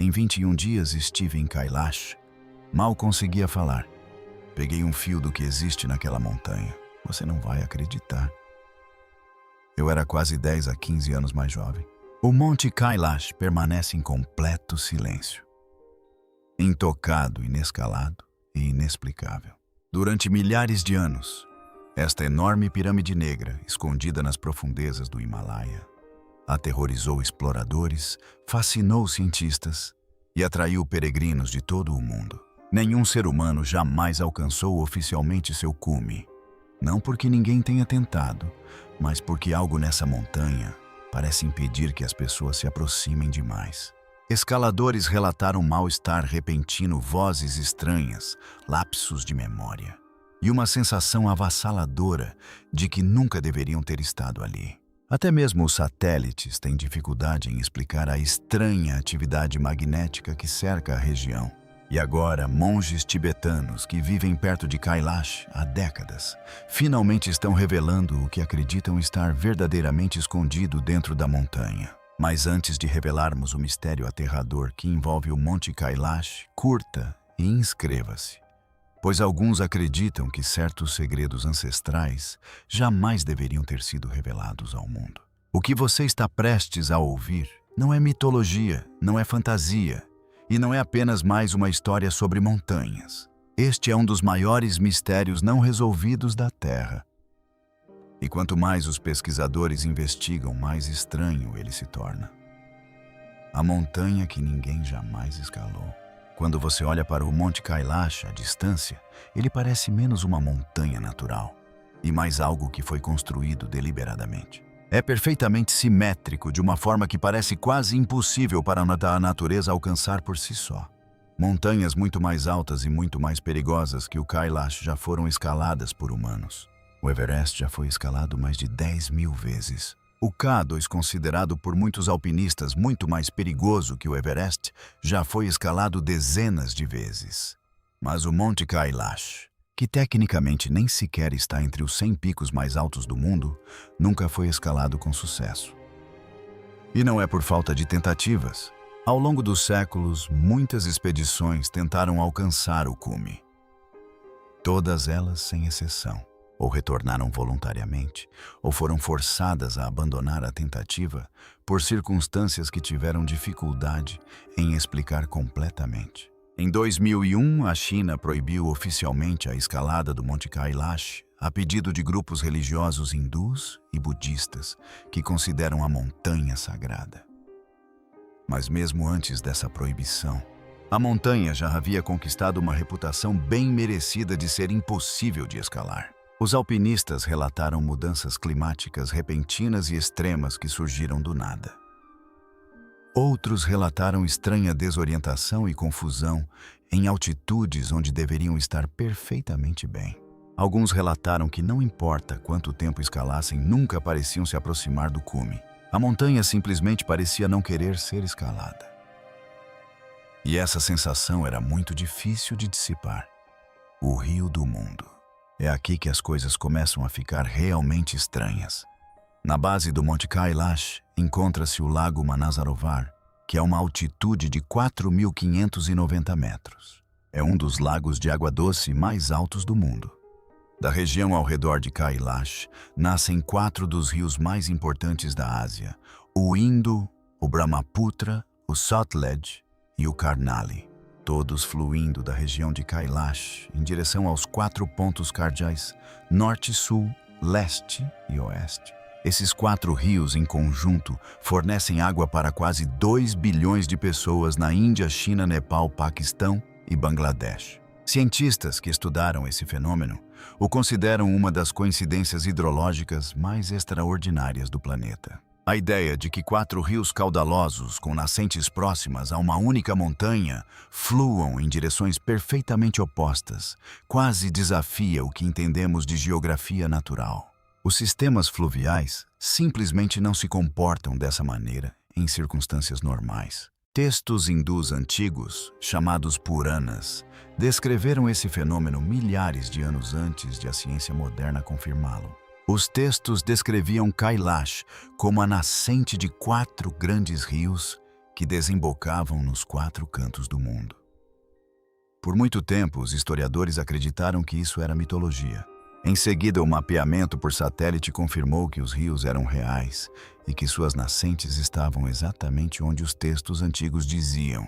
Em 21 dias estive em Kailash. Mal conseguia falar. Peguei um fio do que existe naquela montanha. Você não vai acreditar. Eu era quase 10 a 15 anos mais jovem. O Monte Kailash permanece em completo silêncio. Intocado, inescalado e inexplicável. Durante milhares de anos, esta enorme pirâmide negra, escondida nas profundezas do Himalaia, aterrorizou exploradores, fascinou cientistas e atraiu peregrinos de todo o mundo. Nenhum ser humano jamais alcançou oficialmente seu cume. Não porque ninguém tenha tentado, mas porque algo nessa montanha parece impedir que as pessoas se aproximem demais. Escaladores relataram mal-estar repentino, vozes estranhas, lapsos de memória e uma sensação avassaladora de que nunca deveriam ter estado ali. Até mesmo os satélites têm dificuldade em explicar a estranha atividade magnética que cerca a região. E agora, monges tibetanos que vivem perto de Kailash há décadas, finalmente estão revelando o que acreditam estar verdadeiramente escondido dentro da montanha. Mas antes de revelarmos o mistério aterrador que envolve o Monte Kailash, curta e inscreva-se, pois alguns acreditam que certos segredos ancestrais jamais deveriam ter sido revelados ao mundo. O que você está prestes a ouvir não é mitologia, não é fantasia, e não é apenas mais uma história sobre montanhas. Este é um dos maiores mistérios não resolvidos da Terra. E quanto mais os pesquisadores investigam, mais estranho ele se torna. A montanha que ninguém jamais escalou. Quando você olha para o Monte Kailash à distância, ele parece menos uma montanha natural e mais algo que foi construído deliberadamente. É perfeitamente simétrico, de uma forma que parece quase impossível para a natureza alcançar por si só. Montanhas muito mais altas e muito mais perigosas que o Kailash já foram escaladas por humanos. O Everest já foi escalado mais de 10.000 vezes. O K2, considerado por muitos alpinistas muito mais perigoso que o Everest, já foi escalado dezenas de vezes. Mas o Monte Kailash, que tecnicamente nem sequer está entre os 100 picos mais altos do mundo, nunca foi escalado com sucesso. E não é por falta de tentativas. Ao longo dos séculos, muitas expedições tentaram alcançar o cume. Todas elas, sem exceção, ou retornaram voluntariamente, ou foram forçadas a abandonar a tentativa por circunstâncias que tiveram dificuldade em explicar completamente. Em 2001, a China proibiu oficialmente a escalada do Monte Kailash a pedido de grupos religiosos hindus e budistas que consideram a montanha sagrada. Mas mesmo antes dessa proibição, a montanha já havia conquistado uma reputação bem merecida de ser impossível de escalar. Os alpinistas relataram mudanças climáticas repentinas e extremas que surgiram do nada. Outros relataram estranha desorientação e confusão em altitudes onde deveriam estar perfeitamente bem. Alguns relataram que não importa quanto tempo escalassem, nunca pareciam se aproximar do cume. A montanha simplesmente parecia não querer ser escalada. E essa sensação era muito difícil de dissipar. O rio do mundo. É aqui que as coisas começam a ficar realmente estranhas. Na base do Monte Kailash encontra-se o Lago Manasarovar, que é uma altitude de 4.590 metros. É um dos lagos de água doce mais altos do mundo. Da região ao redor de Kailash, nascem 4 dos rios mais importantes da Ásia: o Indo, o Brahmaputra, o Sutlej e o Karnali. Todos fluindo da região de Kailash em direção aos 4 pontos cardeais, norte, sul, leste e oeste. Esses 4 rios em conjunto fornecem água para quase 2 bilhões de pessoas na Índia, China, Nepal, Paquistão e Bangladesh. Cientistas que estudaram esse fenômeno o consideram uma das coincidências hidrológicas mais extraordinárias do planeta. A ideia de que 4 rios caudalosos com nascentes próximas a uma única montanha fluam em direções perfeitamente opostas quase desafia o que entendemos de geografia natural. Os sistemas fluviais simplesmente não se comportam dessa maneira em circunstâncias normais. Textos hindus antigos, chamados Puranas, descreveram esse fenômeno milhares de anos antes de a ciência moderna confirmá-lo. Os textos descreviam Kailash como a nascente de 4 grandes rios que desembocavam nos 4 cantos do mundo. Por muito tempo, os historiadores acreditaram que isso era mitologia. Em seguida, o mapeamento por satélite confirmou que os rios eram reais e que suas nascentes estavam exatamente onde os textos antigos diziam.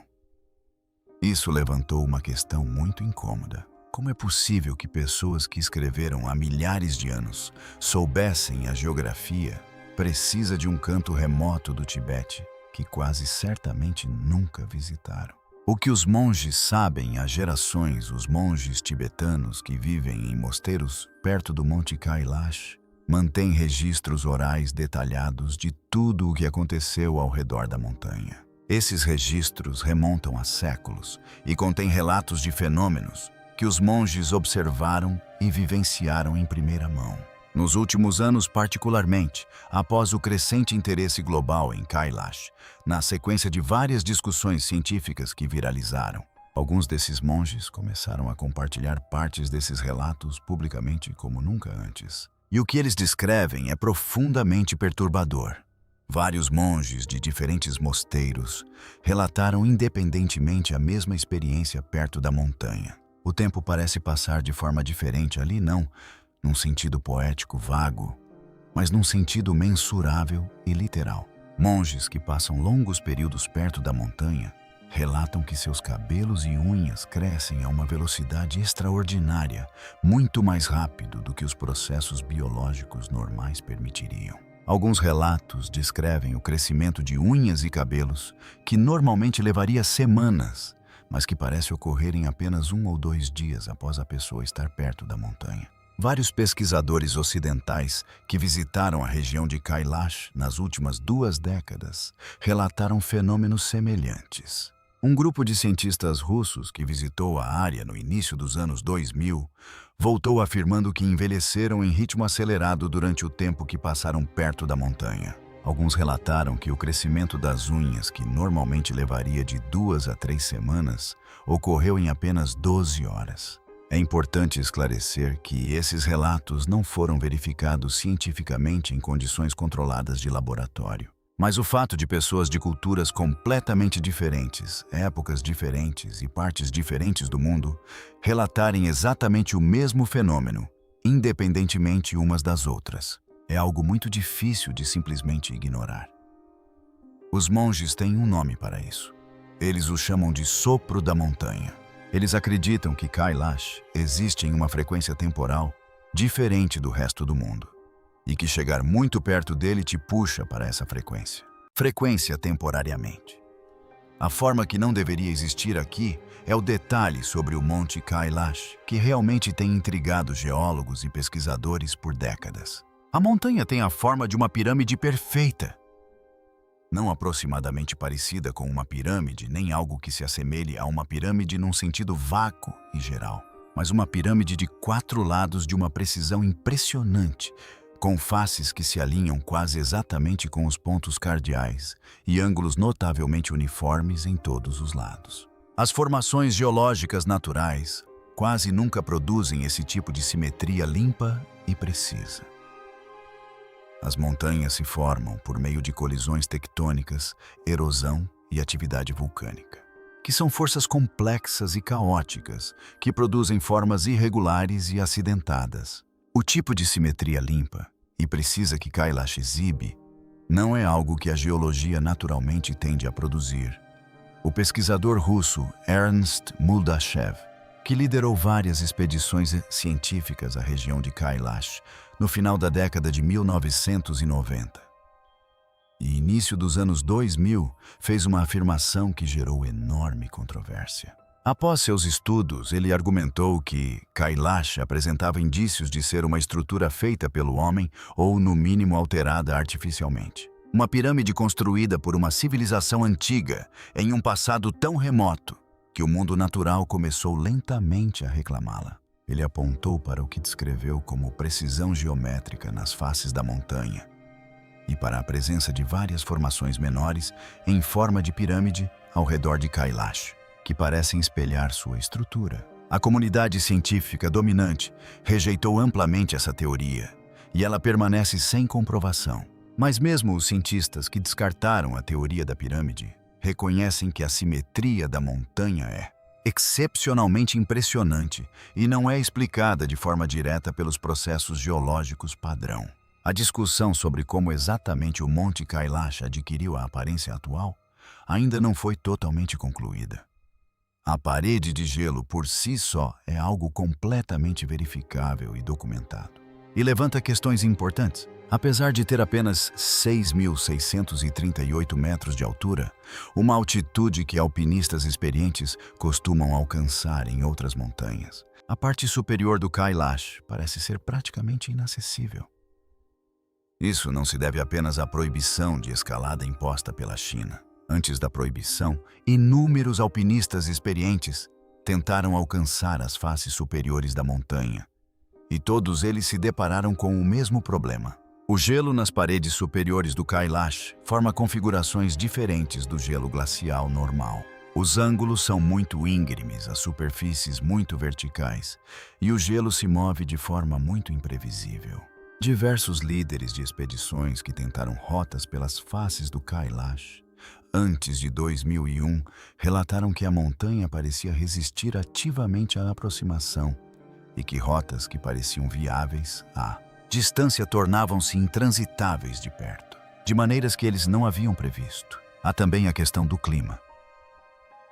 Isso levantou uma questão muito incômoda. Como é possível que pessoas que escreveram há milhares de anos soubessem a geografia precisa de um canto remoto do Tibete que quase certamente nunca visitaram? O que os monges sabem há gerações, os monges tibetanos que vivem em mosteiros perto do Monte Kailash, mantêm registros orais detalhados de tudo o que aconteceu ao redor da montanha. Esses registros remontam a séculos e contêm relatos de fenômenos que os monges observaram e vivenciaram em primeira mão. Nos últimos anos, particularmente, após o crescente interesse global em Kailash, na sequência de várias discussões científicas que viralizaram, alguns desses monges começaram a compartilhar partes desses relatos publicamente como nunca antes. E o que eles descrevem é profundamente perturbador. Vários monges de diferentes mosteiros relataram independentemente a mesma experiência perto da montanha. O tempo parece passar de forma diferente ali, não num sentido poético vago, mas num sentido mensurável e literal. Monges que passam longos períodos perto da montanha relatam que seus cabelos e unhas crescem a uma velocidade extraordinária, muito mais rápido do que os processos biológicos normais permitiriam. Alguns relatos descrevem o crescimento de unhas e cabelos que normalmente levaria semanas, mas que parece ocorrer em apenas 1 ou 2 dias após a pessoa estar perto da montanha. Vários pesquisadores ocidentais que visitaram a região de Kailash nas últimas 2 décadas relataram fenômenos semelhantes. Um grupo de cientistas russos que visitou a área no início dos anos 2000 voltou afirmando que envelheceram em ritmo acelerado durante o tempo que passaram perto da montanha. Alguns relataram que o crescimento das unhas, que normalmente levaria de 2 a 3 semanas, ocorreu em apenas 12 horas. É importante esclarecer que esses relatos não foram verificados cientificamente em condições controladas de laboratório. Mas o fato de pessoas de culturas completamente diferentes, épocas diferentes e partes diferentes do mundo relatarem exatamente o mesmo fenômeno, independentemente umas das outras, é algo muito difícil de simplesmente ignorar. Os monges têm um nome para isso. Eles o chamam de sopro da montanha. Eles acreditam que Kailash existe em uma frequência temporal diferente do resto do mundo e que chegar muito perto dele te puxa para essa frequência. Frequência temporariamente. A forma que não deveria existir aqui é o detalhe sobre o Monte Kailash, que realmente tem intrigado geólogos e pesquisadores por décadas. A montanha tem a forma de uma pirâmide perfeita. Não aproximadamente parecida com uma pirâmide, nem algo que se assemelhe a uma pirâmide num sentido vácuo e geral, mas uma pirâmide de 4 lados de uma precisão impressionante, com faces que se alinham quase exatamente com os pontos cardeais e ângulos notavelmente uniformes em todos os lados. As formações geológicas naturais quase nunca produzem esse tipo de simetria limpa e precisa. As montanhas se formam por meio de colisões tectônicas, erosão e atividade vulcânica, que são forças complexas e caóticas que produzem formas irregulares e acidentadas. O tipo de simetria limpa e precisa que Kailash exibe não é algo que a geologia naturalmente tende a produzir. O pesquisador russo Ernst Muldashev, que liderou várias expedições científicas à região de Kailash no final da década de 1990 e início dos anos 2000, fez uma afirmação que gerou enorme controvérsia. Após seus estudos, ele argumentou que Kailash apresentava indícios de ser uma estrutura feita pelo homem ou, no mínimo, alterada artificialmente. Uma pirâmide construída por uma civilização antiga em um passado tão remoto que o mundo natural começou lentamente a reclamá-la. Ele apontou para o que descreveu como precisão geométrica nas faces da montanha e para a presença de várias formações menores em forma de pirâmide ao redor de Kailash, que parecem espelhar sua estrutura. A comunidade científica dominante rejeitou amplamente essa teoria e ela permanece sem comprovação. Mas mesmo os cientistas que descartaram a teoria da pirâmide reconhecem que a simetria da montanha é excepcionalmente impressionante e não é explicada de forma direta pelos processos geológicos padrão. A discussão sobre como exatamente o Monte Kailash adquiriu a aparência atual ainda não foi totalmente concluída. A parede de gelo por si só é algo completamente verificável e documentado. E levanta questões importantes. Apesar de ter apenas 6.638 metros de altura, uma altitude que alpinistas experientes costumam alcançar em outras montanhas, a parte superior do Kailash parece ser praticamente inacessível. Isso não se deve apenas à proibição de escalada imposta pela China. Antes da proibição, inúmeros alpinistas experientes tentaram alcançar as faces superiores da montanha, e todos eles se depararam com o mesmo problema. O gelo nas paredes superiores do Kailash forma configurações diferentes do gelo glacial normal. Os ângulos são muito íngremes, as superfícies muito verticais, e o gelo se move de forma muito imprevisível. Diversos líderes de expedições que tentaram rotas pelas faces do Kailash antes de 2001 relataram que a montanha parecia resistir ativamente à aproximação e que rotas que pareciam viáveis à distância tornavam-se intransitáveis de perto, de maneiras que eles não haviam previsto. Há também a questão do clima.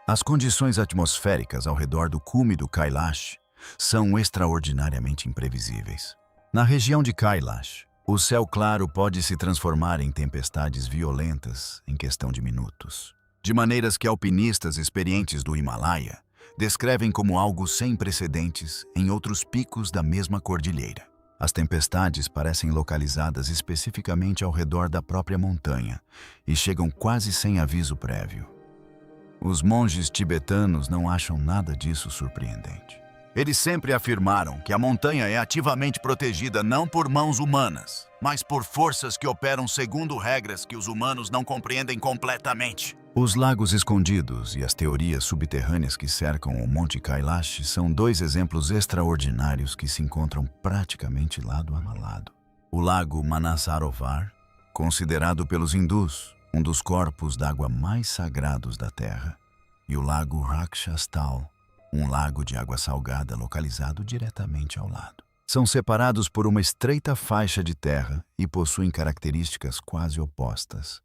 As condições atmosféricas ao redor do cume do Kailash são extraordinariamente imprevisíveis. Na região de Kailash, o céu claro pode se transformar em tempestades violentas em questão de minutos, de maneiras que alpinistas experientes do Himalaia descrevem como algo sem precedentes em outros picos da mesma cordilheira. As tempestades parecem localizadas especificamente ao redor da própria montanha e chegam quase sem aviso prévio. Os monges tibetanos não acham nada disso surpreendente. Eles sempre afirmaram que a montanha é ativamente protegida não por mãos humanas, mas por forças que operam segundo regras que os humanos não compreendem completamente. Os lagos escondidos e as teorias subterrâneas que cercam o Monte Kailash são dois exemplos extraordinários que se encontram praticamente lado a lado. O lago Manasarovar, considerado pelos hindus um dos corpos d'água mais sagrados da Terra, e o lago Rakshastal, um lago de água salgada localizado diretamente ao lado. São separados por uma estreita faixa de terra e possuem características quase opostas.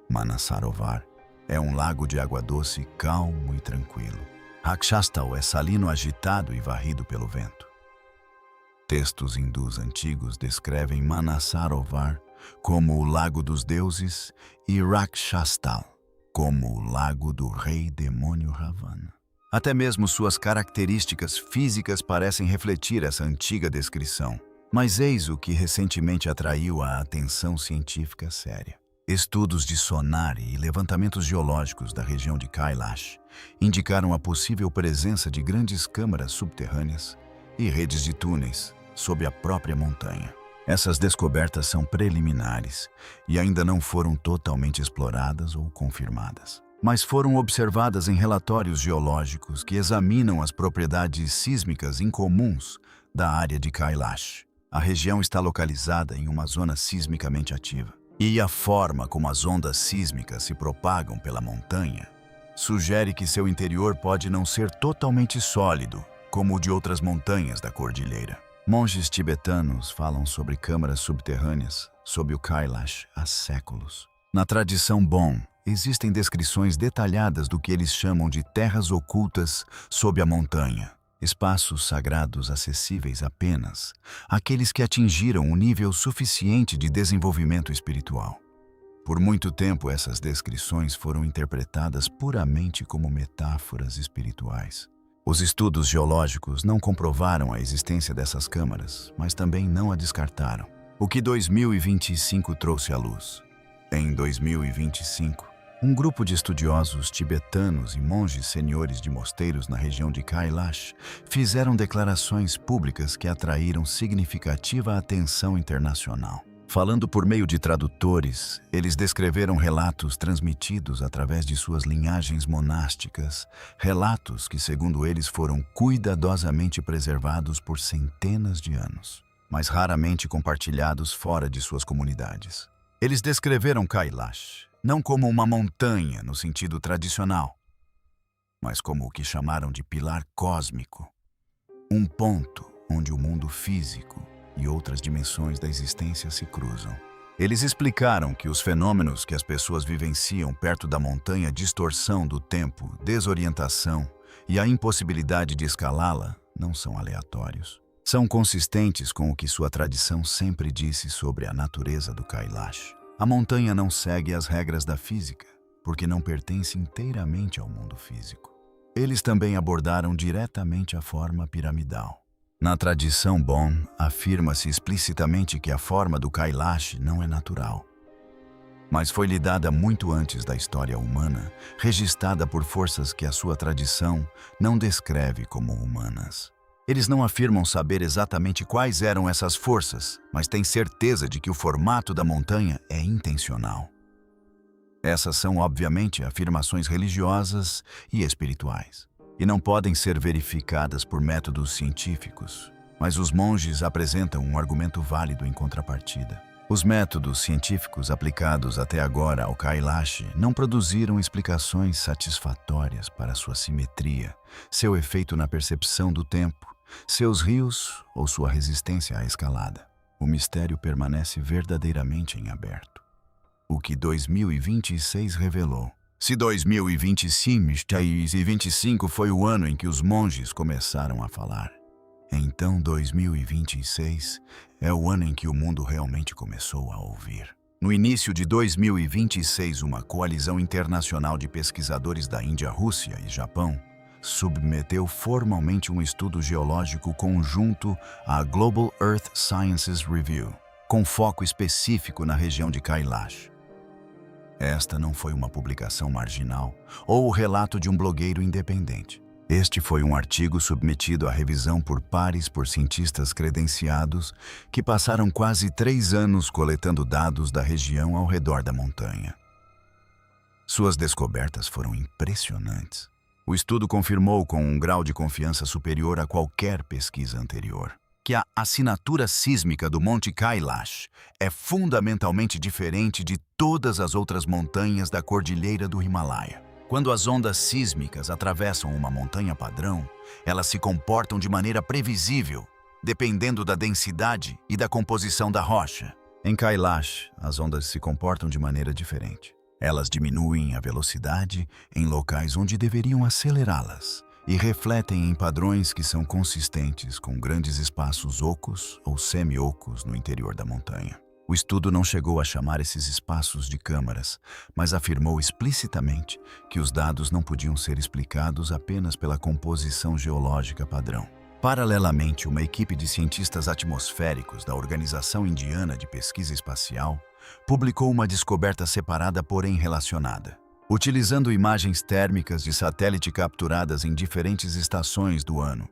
Manasarovar é um lago de água doce calmo e tranquilo. Rakshastal é salino agitado e varrido pelo vento. Textos hindus antigos descrevem Manasarovar como o lago dos deuses e Rakshastal como o lago do rei demônio Ravana. Até mesmo suas características físicas parecem refletir essa antiga descrição. Mas eis o que recentemente atraiu a atenção científica séria. Estudos de sonar e levantamentos geológicos da região de Kailash indicaram a possível presença de grandes câmaras subterrâneas e redes de túneis sob a própria montanha. Essas descobertas são preliminares e ainda não foram totalmente exploradas ou confirmadas, mas foram observadas em relatórios geológicos que examinam as propriedades sísmicas incomuns da área de Kailash. A região está localizada em uma zona sismicamente ativa, e a forma como as ondas sísmicas se propagam pela montanha sugere que seu interior pode não ser totalmente sólido, como o de outras montanhas da cordilheira. Monges tibetanos falam sobre câmaras subterrâneas sob o Kailash há séculos. Na tradição Bon, existem descrições detalhadas do que eles chamam de terras ocultas sob a montanha, espaços sagrados acessíveis apenas àqueles que atingiram um nível suficiente de desenvolvimento espiritual. Por muito tempo, essas descrições foram interpretadas puramente como metáforas espirituais. Os estudos geológicos não comprovaram a existência dessas câmaras, mas também não a descartaram. O que 2025 trouxe à luz? Em 2025, um grupo de estudiosos tibetanos e monges senhores de mosteiros na região de Kailash fizeram declarações públicas que atraíram significativa atenção internacional. Falando por meio de tradutores, eles descreveram relatos transmitidos através de suas linhagens monásticas, relatos que, segundo eles, foram cuidadosamente preservados por centenas de anos, mas raramente compartilhados fora de suas comunidades. Eles descreveram Kailash não como uma montanha no sentido tradicional, mas como o que chamaram de pilar cósmico, um ponto onde o mundo físico e outras dimensões da existência se cruzam. Eles explicaram que os fenômenos que as pessoas vivenciam perto da montanha, distorção do tempo, desorientação e a impossibilidade de escalá-la, não são aleatórios. São consistentes com o que sua tradição sempre disse sobre a natureza do Kailash. A montanha não segue as regras da física, porque não pertence inteiramente ao mundo físico. Eles também abordaram diretamente a forma piramidal. Na tradição Bon, afirma-se explicitamente que a forma do Kailash não é natural, mas foi lhe dada muito antes da história humana, registada por forças que a sua tradição não descreve como humanas. Eles não afirmam saber exatamente quais eram essas forças, mas têm certeza de que o formato da montanha é intencional. Essas são, obviamente, afirmações religiosas e espirituais, e não podem ser verificadas por métodos científicos, mas os monges apresentam um argumento válido em contrapartida. Os métodos científicos aplicados até agora ao Kailash não produziram explicações satisfatórias para sua simetria, seu efeito na percepção do tempo, seus rios ou sua resistência à escalada. O mistério permanece verdadeiramente em aberto. O que 2026 revelou. Se 2025 foi o ano em que os monges começaram a falar, então 2026 é o ano em que o mundo realmente começou a ouvir. No início de 2026, uma coalizão internacional de pesquisadores da Índia, Rússia e Japão submeteu formalmente um estudo geológico conjunto à Global Earth Sciences Review, com foco específico na região de Kailash. Esta não foi uma publicação marginal ou o relato de um blogueiro independente. Este foi um artigo submetido à revisão por pares por cientistas credenciados que passaram quase 3 anos coletando dados da região ao redor da montanha. Suas descobertas foram impressionantes. O estudo confirmou com um grau de confiança superior a qualquer pesquisa anterior que a assinatura sísmica do Monte Kailash é fundamentalmente diferente de todas as outras montanhas da Cordilheira do Himalaia. Quando as ondas sísmicas atravessam uma montanha padrão, elas se comportam de maneira previsível, dependendo da densidade e da composição da rocha. Em Kailash, as ondas se comportam de maneira diferente. Elas diminuem a velocidade em locais onde deveriam acelerá-las e refletem em padrões que são consistentes com grandes espaços ocos ou semi-ocos no interior da montanha. O estudo não chegou a chamar esses espaços de câmaras, mas afirmou explicitamente que os dados não podiam ser explicados apenas pela composição geológica padrão. Paralelamente, uma equipe de cientistas atmosféricos da Organização Indiana de Pesquisa Espacial publicou uma descoberta separada, porém relacionada. Utilizando imagens térmicas de satélite capturadas em diferentes estações do ano,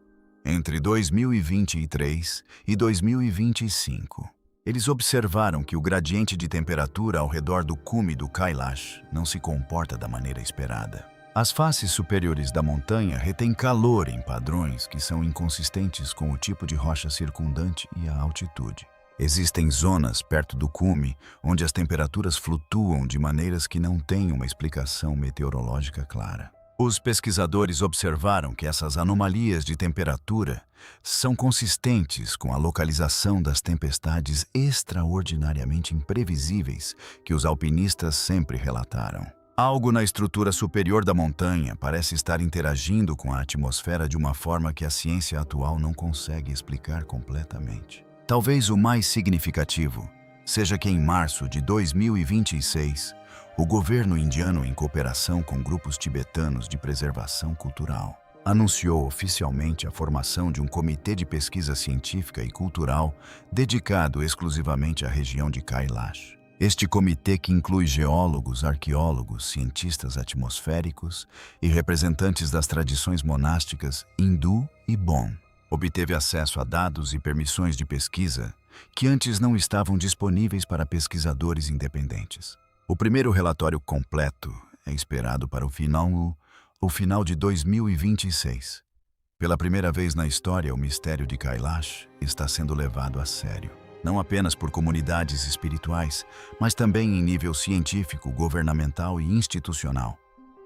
entre 2023 e 2025. Eles observaram que o gradiente de temperatura ao redor do cume do Kailash não se comporta da maneira esperada. As faces superiores da montanha retêm calor em padrões que são inconsistentes com o tipo de rocha circundante e a altitude. Existem zonas perto do cume onde as temperaturas flutuam de maneiras que não têm uma explicação meteorológica clara. Os pesquisadores observaram que essas anomalias de temperatura são consistentes com a localização das tempestades extraordinariamente imprevisíveis que os alpinistas sempre relataram. Algo na estrutura superior da montanha parece estar interagindo com a atmosfera de uma forma que a ciência atual não consegue explicar completamente. Talvez o mais significativo seja que em março de 2026, o governo indiano, em cooperação com grupos tibetanos de preservação cultural, anunciou oficialmente a formação de um comitê de pesquisa científica e cultural dedicado exclusivamente à região de Kailash. Este comitê, que inclui geólogos, arqueólogos, cientistas atmosféricos e representantes das tradições monásticas hindu e Bon, obteve acesso a dados e permissões de pesquisa que antes não estavam disponíveis para pesquisadores independentes. O primeiro relatório completo é esperado para o final de 2026. Pela primeira vez na história, o mistério de Kailash está sendo levado a sério. não apenas por comunidades espirituais, mas também em nível científico, governamental e institucional.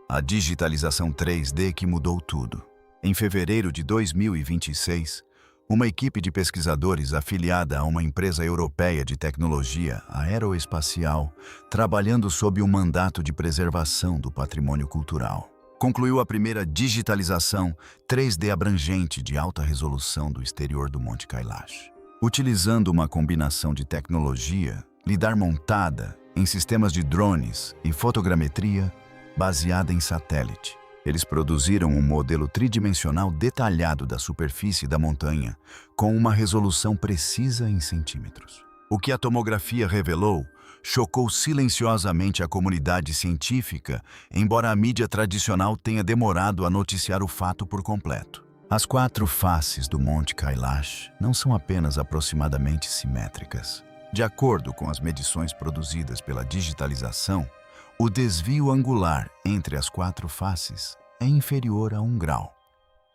A digitalização 3D que mudou tudo. Em fevereiro de 2026, uma equipe de pesquisadores afiliada a uma empresa europeia de tecnologia aeroespacial, trabalhando sob um mandato de preservação do patrimônio cultural, concluiu a primeira digitalização 3D abrangente de alta resolução do exterior do Monte Kailash. Utilizando uma combinação de tecnologia, lidar montada em sistemas de drones e fotogrametria baseada em satélite. Eles produziram um modelo tridimensional detalhado da superfície da montanha, com uma resolução precisa em centímetros. O que a tomografia revelou chocou silenciosamente a comunidade científica, embora a mídia tradicional tenha demorado a noticiar o fato por completo. As 4 faces do Monte Kailash não são apenas aproximadamente simétricas. De acordo com as medições produzidas pela digitalização, o desvio angular entre as 4 faces é inferior a 1 grau.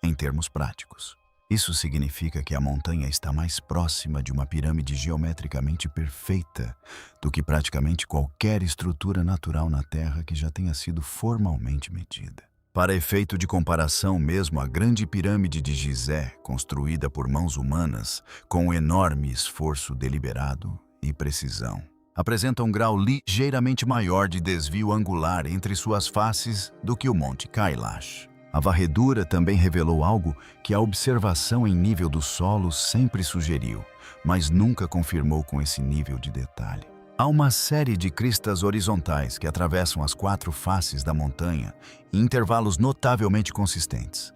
Em termos práticos, isso significa que a montanha está mais próxima de uma pirâmide geometricamente perfeita do que praticamente qualquer estrutura natural na Terra que já tenha sido formalmente medida. Para efeito de comparação, mesmo a grande pirâmide de Gizé, construída por mãos humanas, com um enorme esforço deliberado e precisão, apresenta um grau ligeiramente maior de desvio angular entre suas faces do que o Monte Kailash. A varredura também revelou algo que a observação em nível do solo sempre sugeriu, mas nunca confirmou com esse nível de detalhe. Há uma série de cristas horizontais que atravessam as 4 faces da montanha em intervalos notavelmente consistentes.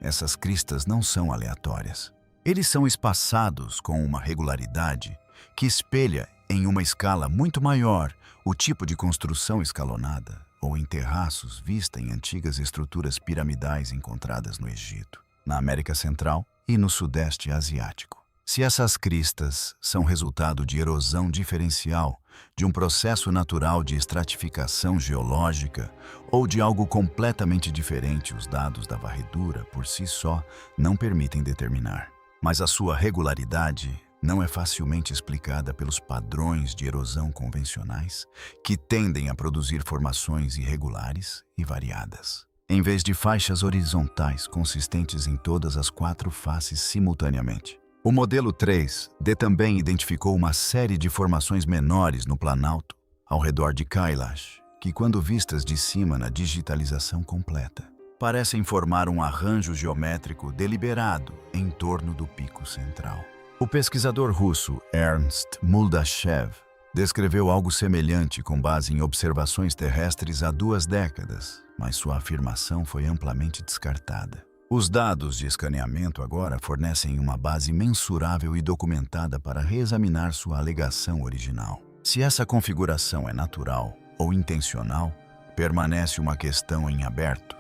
Essas cristas não são aleatórias. Eles são espaçados com uma regularidade que espelha, em uma escala muito maior, o tipo de construção escalonada ou em terraços vista em antigas estruturas piramidais encontradas no Egito, na América Central e no Sudeste Asiático. Se essas cristas são resultado de erosão diferencial, de um processo natural de estratificação geológica ou de algo completamente diferente, os dados da varredura, por si só, não permitem determinar. Mas a sua regularidade não é facilmente explicada pelos padrões de erosão convencionais, que tendem a produzir formações irregulares e variadas, em vez de faixas horizontais consistentes em todas as 4 faces simultaneamente. O modelo 3D também identificou uma série de formações menores no planalto, ao redor de Kailash, que, quando vistas de cima na digitalização completa, parecem formar um arranjo geométrico deliberado em torno do pico central. O pesquisador russo Ernst Muldashev descreveu algo semelhante com base em observações terrestres há 2 décadas, mas sua afirmação foi amplamente descartada. Os dados de escaneamento agora fornecem uma base mensurável e documentada para reexaminar sua alegação original. Se essa configuração é natural ou intencional, permanece uma questão em aberto,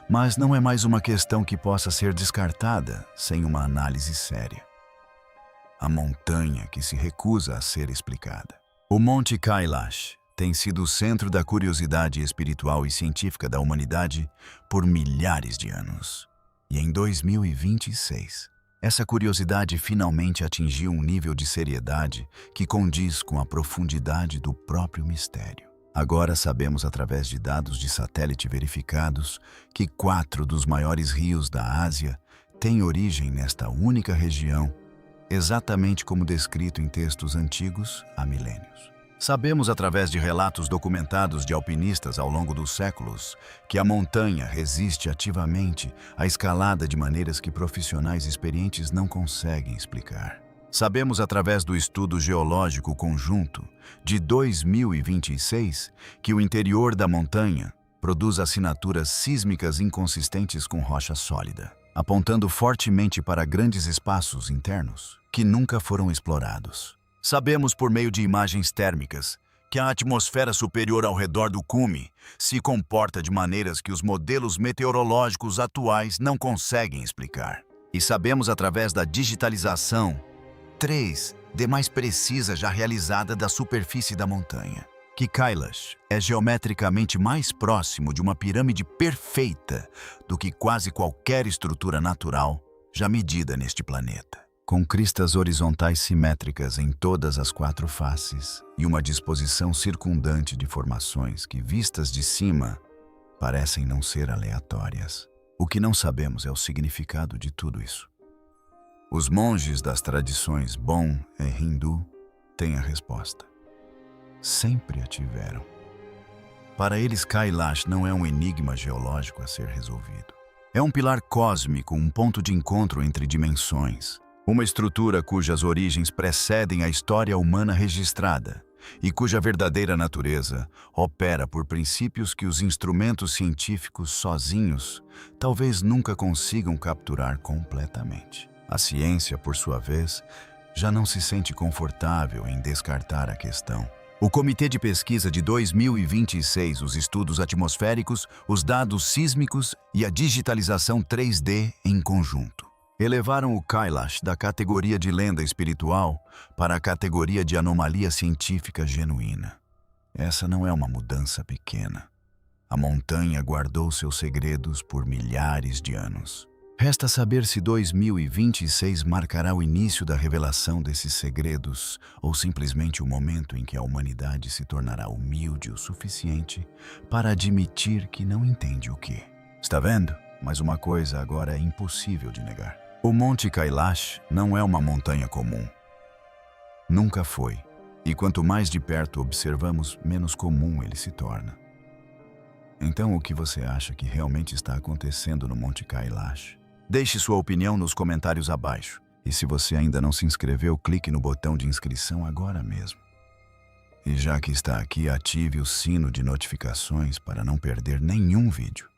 mas não é mais uma questão que possa ser descartada sem uma análise séria. A montanha que se recusa a ser explicada. O Monte Kailash tem sido o centro da curiosidade espiritual e científica da humanidade por milhares de anos. E em 2026, essa curiosidade finalmente atingiu um nível de seriedade que condiz com a profundidade do próprio mistério. Agora sabemos, através de dados de satélite verificados, que 4 dos maiores rios da Ásia têm origem nesta única região, exatamente como descrito em textos antigos há milênios. Sabemos, através de relatos documentados de alpinistas ao longo dos séculos, que a montanha resiste ativamente à escalada de maneiras que profissionais experientes não conseguem explicar. Sabemos, através do estudo geológico conjunto de 2026, que o interior da montanha produz assinaturas sísmicas inconsistentes com rocha sólida, apontando fortemente para grandes espaços internos que nunca foram explorados. Sabemos, por meio de imagens térmicas, que a atmosfera superior ao redor do cume se comporta de maneiras que os modelos meteorológicos atuais não conseguem explicar. E sabemos, através da digitalização 3D mais precisa já realizada da superfície da montanha, que Kailash é geometricamente mais próximo de uma pirâmide perfeita do que quase qualquer estrutura natural já medida neste planeta. com cristas horizontais simétricas em todas as 4 faces e uma disposição circundante de formações que, vistas de cima, parecem não ser aleatórias. O que não sabemos é o significado de tudo isso. Os monges das tradições Bon e Hindu têm a resposta. Sempre a tiveram. Para eles, Kailash não é um enigma geológico a ser resolvido. É um pilar cósmico, um ponto de encontro entre dimensões. Uma estrutura cujas origens precedem a história humana registrada e cuja verdadeira natureza opera por princípios que os instrumentos científicos sozinhos talvez nunca consigam capturar completamente. A ciência, por sua vez, já não se sente confortável em descartar a questão. O Comitê de Pesquisa de 2026, os estudos atmosféricos, os dados sísmicos e a digitalização 3D em conjunto elevaram o Kailash da categoria de lenda espiritual para a categoria de anomalia científica genuína. Essa não é uma mudança pequena. A montanha guardou seus segredos por milhares de anos. Resta saber se 2026 marcará o início da revelação desses segredos ou simplesmente o momento em que a humanidade se tornará humilde o suficiente para admitir que não entende o que. Está vendo? Mas uma coisa agora é impossível de negar. O Monte Kailash não é uma montanha comum. Nunca foi. E quanto mais de perto observamos, menos comum ele se torna. Então, o que você acha que realmente está acontecendo no Monte Kailash? Deixe sua opinião nos comentários abaixo. E se você ainda não se inscreveu, clique no botão de inscrição agora mesmo. E já que está aqui, ative o sino de notificações para não perder nenhum vídeo.